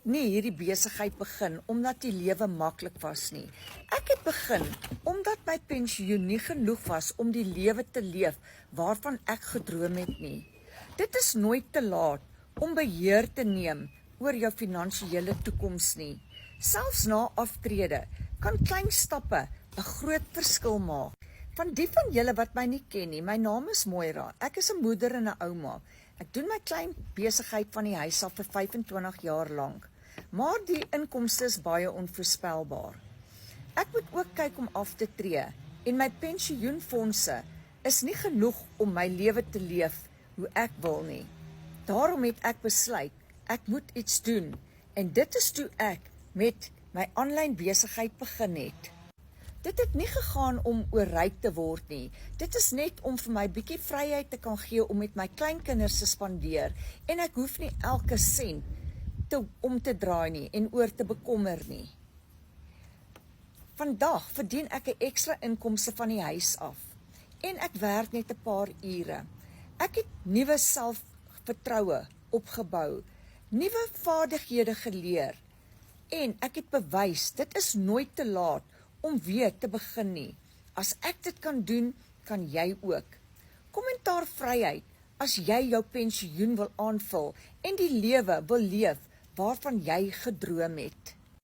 nie hierdie besigheid begin omdat die lewe maklik was nie. Ek het begin omdat my pensioen nie genoeg was om die lewe te leef waarvan ek gedroom het nie. Dit is nooit te laat om beheer te neem oor jou finansiële toekoms nie. Selfs na aftrede kan klein stappe 'n groot verskil maak. Van die van julle wat my nie ken nie, my naam is Moira. Ek is 'n moeder en 'n ouma. Ek doen my klein besigheid van die huis af vir 25 jaar lank. Maar die inkomste is baie onvoorspelbaar. Ek moet ook kyk om af te tree en my pensioenfondse is nie genoeg om my lewe te leef hoe ek wil nie. Daarom het ek besluit, ek moet iets doen en dit is toe ek met my aanlyn besigheid begin het. Dit het nie gegaan om oor ryk te word nie. Dit is net om vir my bietjie vryheid te kan gee om met my kleinkinders te spandeer en ek hoef nie elke sent om te draai nie en oor te bekommer nie. Vandag verdien ek 'n ekstra inkomste van die huis af en ek werk net 'n paar ure. Ek het nuwe selfvertroue opgebou, nuwe vaardighede geleer en ek het bewys, dit is nooit te laat om weer te begin nie. As ek dit kan doen, kan jy ook. Kommentaarvryheid, as jy jou pensioen wil aanvul en die lewe wil leef waarvan jy gedroom het.